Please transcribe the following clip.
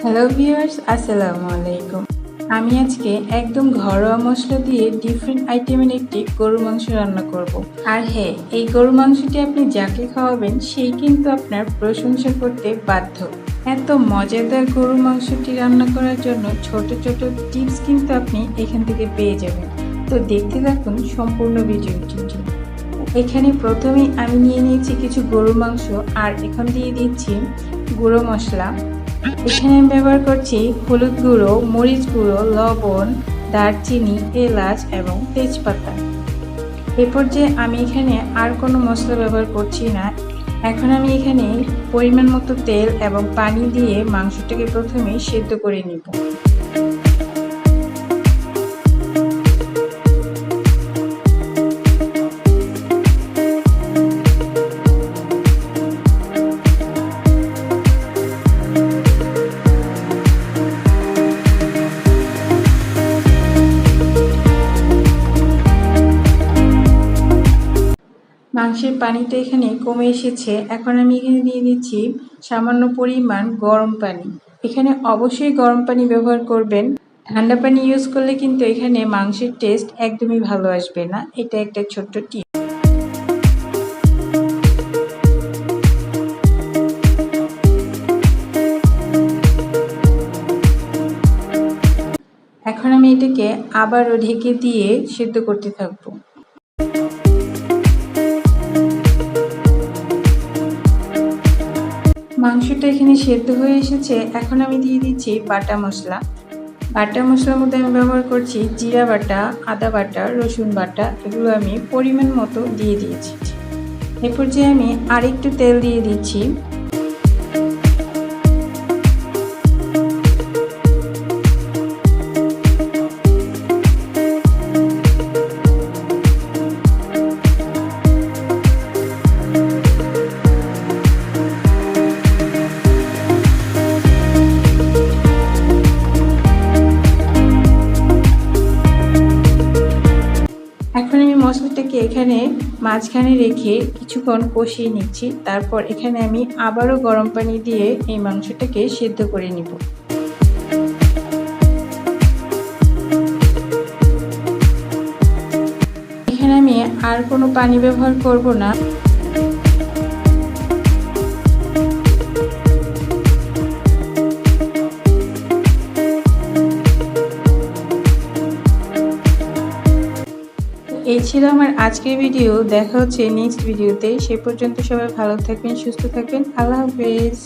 Hello viewers, আসসালামু আলাইকুম। আমি আজকে একদম ঘরোয়া মশলা দিয়ে ডিফারেন্ট আইটেমের একটি গরুর মাংস রান্না করব। আর হ্যাঁ, এই গরুর মাংসটি আপনি যাকে খাওয়াবেন সেই কিন্তু আপনার প্রশংসা করতে বাধ্য। এত মজাদার গরুর মাংসটি রান্না করার জন্য ছোট ছোট টিপস কিন্তু আপনি এখান থেকে পেয়ে যাবেন। তো দেখতে থাকুন সম্পূর্ণ ভিডিওটি। এখানে প্রথমেই আমি নিয়ে নিয়েছি কিছু গরুর মাংস আর এখন দিয়ে দিচ্ছি গুঁড়ো মশলা। এখানে আমি ব্যবহার করছি হলুদ গুঁড়ো, মরিচ গুঁড়ো, লবণ, দারচিনি, এলাচ এবং তেজপাতা। এরপর যে আমি এখানে আর কোনো মশলা ব্যবহার করছি না। এখন আমি এখানে পরিমাণ মতো তেল এবং পানি দিয়ে মাংসটাকে প্রথমে সেদ্ধ করে নিব। মাংসের পানিটা এখানে কমে এসেছে। এখন আমি এখানে দিয়ে দিচ্ছি সামান্য পরিমাণ গরম পানি। এখানে অবশ্যই গরম পানি ব্যবহার করবেন। ঠান্ডা পানি ইউজ করলে কিন্তু এখানে মাংসের টেস্ট একদমই ভালো আসবে না। এটা একটা ছোট্ট টিপ। এখন আমি এটাকে আবারও ঢেকে দিয়ে সেদ্ধ করতে থাকবো। মাংসটা এখানে সেদ্ধ হয়ে এসেছে। এখন আমি দিয়ে দিচ্ছি বাটা মশলা। বাটা মশলার মধ্যে আমি ব্যবহার করছি জিরা বাটা, আদা বাটা, রসুন বাটা। এগুলো আমি পরিমাণ মতো দিয়ে দিয়েছি। এরপর যে আমি আরেকটু তেল দিয়ে দিচ্ছি। এখন আমি মশলাটাকে এখানে মাঝখানে রেখে কিছুক্ষণ কষিয়ে নিচ্ছি। তারপর এখানে আমি আবারও গরম পানি দিয়ে এই মাংসটাকে সেদ্ধ করে নিব। এখানে আমি আর কোনো পানি ব্যবহার করব না। এই ছিল আমার আজকের ভিডিও। দেখা হচ্ছে নেক্সট ভিডিওতে। সে পর্যন্ত সবাই ভালো থাকবেন, সুস্থ থাকবেন। আল্লাহ হাফেজ।